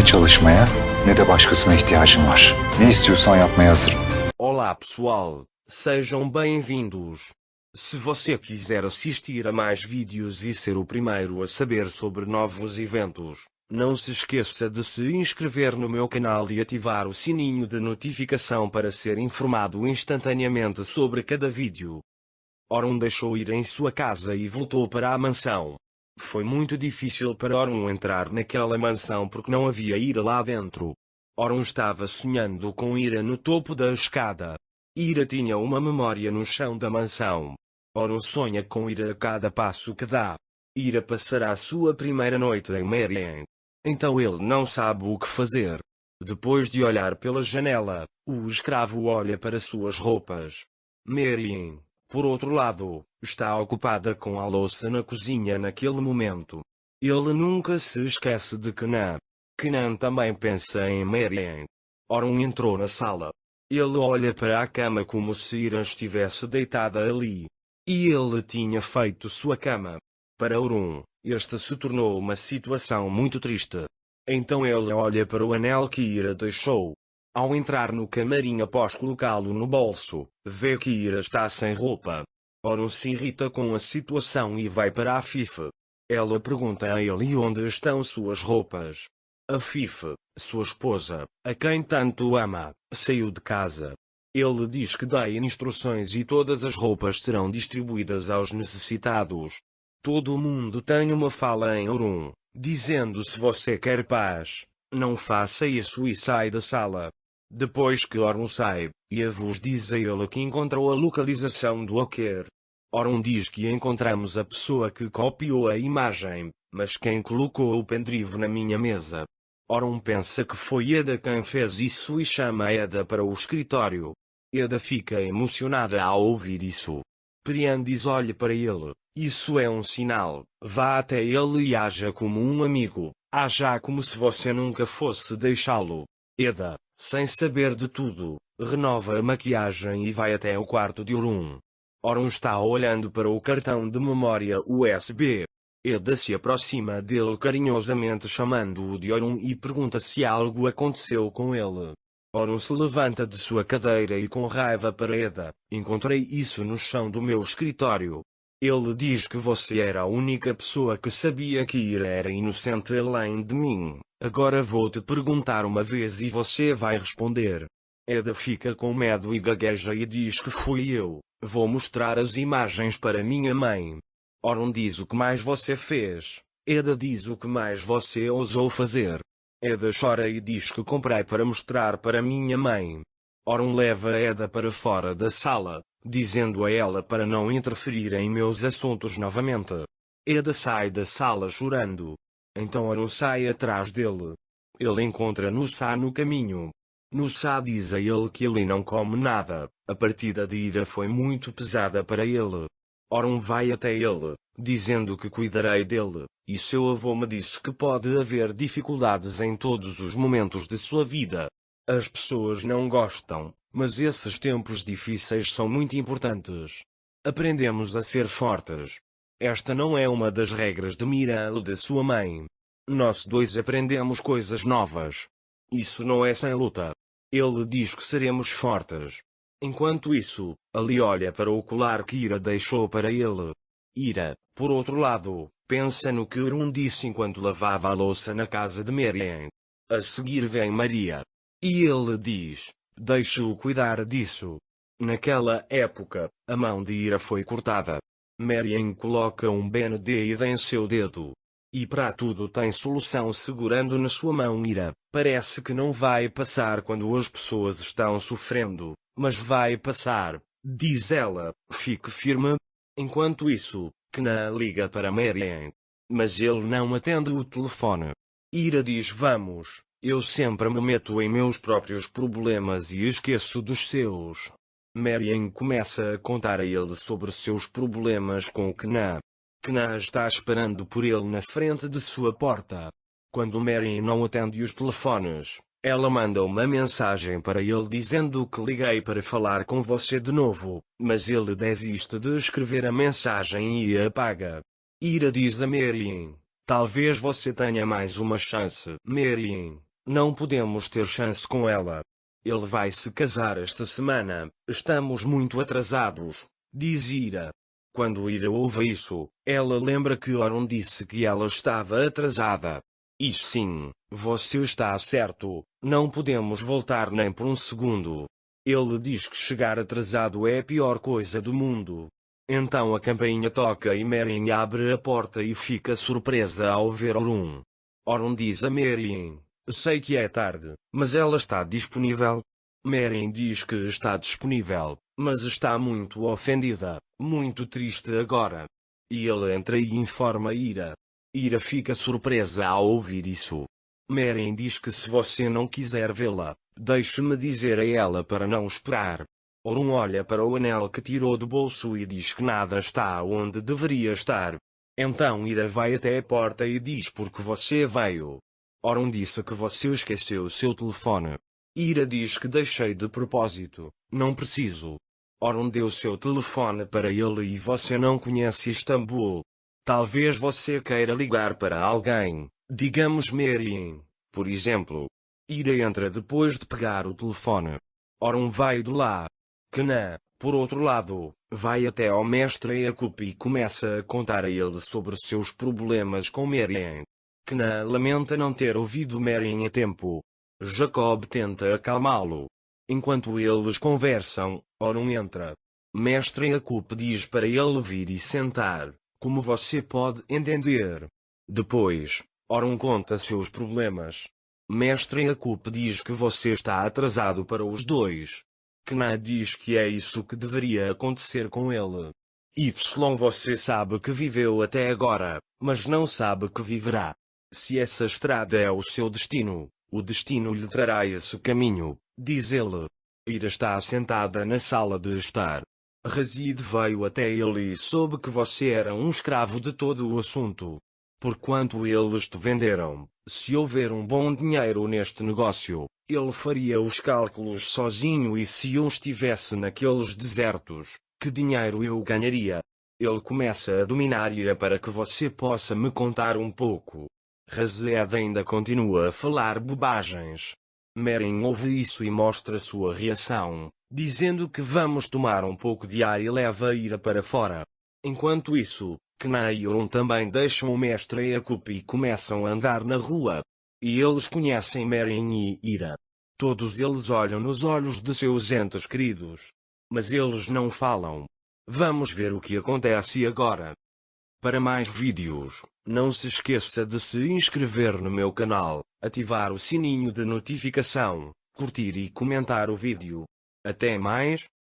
ne çalışmaya ne de başkasına ihtiyacım var. Ne istiyorsan yapmaya hazırım. Olá pessoal, sejam bem-vindos. Se você quiser assistir a mais vídeos e ser o primeiro a saber sobre novos eventos, não se esqueça de se inscrever no meu canal e ativar o sininho de notificação para ser informado instantaneamente sobre cada vídeo. Orun deixou ir em sua casa e voltou para a mansão. Foi muito difícil para Orun entrar naquela mansão porque não havia Ira lá dentro. Orun estava sonhando com Ira no topo da escada. Ira tinha uma memória no chão da mansão. Orun sonha com Ira a cada passo que dá. Ira passará sua primeira noite em Merien. Então ele não sabe o que fazer. Depois de olhar pela janela, o escravo olha para suas roupas. Merien, por outro lado, está ocupada com a louça na cozinha naquele momento. Ele nunca se esquece de Kenan. Kenan também pensa em Merien. Orun entrou na sala. Ele olha para a cama como se Ira estivesse deitada ali. E ele tinha feito sua cama. Para Orun, esta se tornou uma situação muito triste. Então ele olha para o anel que Ira deixou. Ao entrar no camarim após colocá-lo no bolso, vê que Ira está sem roupa. Orun se irrita com a situação e vai para Afif. Ela pergunta a ele onde estão suas roupas. Afif, sua esposa, a quem tanto ama, saiu de casa. Ele diz que dá instruções e todas as roupas serão distribuídas aos necessitados. Todo mundo tem uma fala em Orun, dizendo: se você quer paz, não faça isso e sai da sala. Depois que Orun sai, Yavuz diz a ele que encontrou a localização do hacker. Orun diz que encontramos a pessoa que copiou a imagem, mas quem colocou o pendrive na minha mesa? Orun pensa que foi Eda quem fez isso e chama Eda para o escritório. Eda fica emocionada ao ouvir isso. Priyan diz: olhe para ele, isso é um sinal, vá até ele e haja como um amigo, haja como se você nunca fosse deixá-lo. Eda, sem saber de tudo, renova a maquiagem e vai até o quarto de Orun. Orun está olhando para o cartão de memória USB. Eda se aproxima dele carinhosamente chamando-o de Orun e pergunta se algo aconteceu com ele. Orun se levanta de sua cadeira e com raiva para Eda: encontrei isso no chão do meu escritório. Ele diz que você era a única pessoa que sabia que Ira era inocente além de mim. Agora vou te perguntar uma vez e você vai responder. Eda fica com medo e gagueja e diz que fui eu. Vou mostrar as imagens para minha mãe. Orun diz: o que mais você fez? Eda diz: o que mais você ousou fazer? Eda chora e diz que comprei para mostrar para minha mãe. Orun leva Eda para fora da sala, dizendo a ela para não interferir em meus assuntos novamente. Eda sai da sala chorando. Então Orun sai atrás dele. Ele encontra Nusa no caminho. Nusa diz a ele que ele não come nada, a partida de Ira foi muito pesada para ele. Orun vai até ele, dizendo que cuidarei dele, e seu avô me disse que pode haver dificuldades em todos os momentos de sua vida. As pessoas não gostam, mas esses tempos difíceis são muito importantes. Aprendemos a ser fortes. Esta não é uma das regras de Mira ou de sua mãe. Nós dois aprendemos coisas novas. Isso não é sem luta. Ele diz que seremos fortes. Enquanto isso, Ali olha para o colar que Ira deixou para ele. Ira, por outro lado, pensa no que Orun disse enquanto lavava a louça na casa de Merien. A seguir vem Maria. E ele diz: deixe-o cuidar disso. Naquela época, a mão de Ira foi cortada. Merien coloca um band-aid em seu dedo. E para tudo tem solução segurando na sua mão Ira. Parece que não vai passar quando as pessoas estão sofrendo, mas vai passar, diz ela, fique firme. Enquanto isso, Kenan liga para Merien. Mas ele não atende o telefone. Ira diz: vamos, eu sempre me meto em meus próprios problemas e esqueço dos seus. Merien começa a contar a ele sobre seus problemas com Kenan. Kenan está esperando por ele na frente de sua porta. Quando Merien não atende os telefones, ela manda uma mensagem para ele dizendo que liguei para falar com você de novo, mas ele desiste de escrever a mensagem e a apaga. Ira diz a Merien: talvez você tenha mais uma chance. Merien: Não podemos ter chance com ela. Ele vai se casar esta semana, estamos muito atrasados, diz Ira. Quando Ira ouve isso, ela lembra que Oron disse que ela estava atrasada. E sim, você está certo, não podemos voltar nem por um segundo. Ele diz que chegar atrasado é a pior coisa do mundo. Então a campainha toca e Meryn abre a porta e fica surpresa ao ver Oron. Oron diz a Meryn: sei que é tarde, mas ela está disponível? Meryn diz que está disponível, mas está muito ofendida, muito triste agora. E ele entra e informa Ira. Ira fica surpresa ao ouvir isso. Meryn diz que se você não quiser vê-la, deixe-me dizer a ela para não esperar. Oron olha para o anel que tirou do bolso e diz que nada está onde deveria estar. Então Ira vai até a porta e diz por que você veio. Oron disse que você esqueceu seu telefone. Ira diz que deixei de propósito, não preciso. Oron deu seu telefone para ele e você não conhece Istambul. Talvez você queira ligar para alguém, digamos Meryn, por exemplo. Ira entra depois de pegar o telefone. Oron vai de lá. Kna, por outro lado, vai até ao mestre Yakup e começa a contar a ele sobre seus problemas com Meryn. Kna lamenta não ter ouvido Meryn a tempo. Jacob tenta acalmá-lo. Enquanto eles conversam, Oron entra. Mestre Yakup diz para ele vir e sentar, como você pode entender. Depois, Oron conta seus problemas. Mestre Yakup diz que você está atrasado para os dois. Kna diz que é isso que deveria acontecer com ele. Você sabe que viveu até agora, mas não sabe que viverá. Se essa estrada é o seu destino, o destino lhe trará esse caminho, diz ele. Ira está sentada na sala de estar. Razid veio até ele e soube que você era um escravo de todo o assunto. Porquanto eles te venderam, se houver um bom dinheiro neste negócio, ele faria os cálculos sozinho e se eu estivesse naqueles desertos, que dinheiro eu ganharia? Ele começa a dominar Ira para que você possa me contar um pouco. Razed ainda continua a falar bobagens. Meryn ouve isso e mostra sua reação, dizendo que vamos tomar um pouco de ar e leva a Ira para fora. Enquanto isso, Kna e Oron também deixam o mestre Yakup e começam a andar na rua. E eles conhecem Meryn e Ira. Todos eles olham nos olhos de seus entes queridos. Mas eles não falam. Vamos ver o que acontece agora. Para mais vídeos, não se esqueça de se inscrever no meu canal, ativar o sininho de notificação, curtir e comentar o vídeo. Até mais.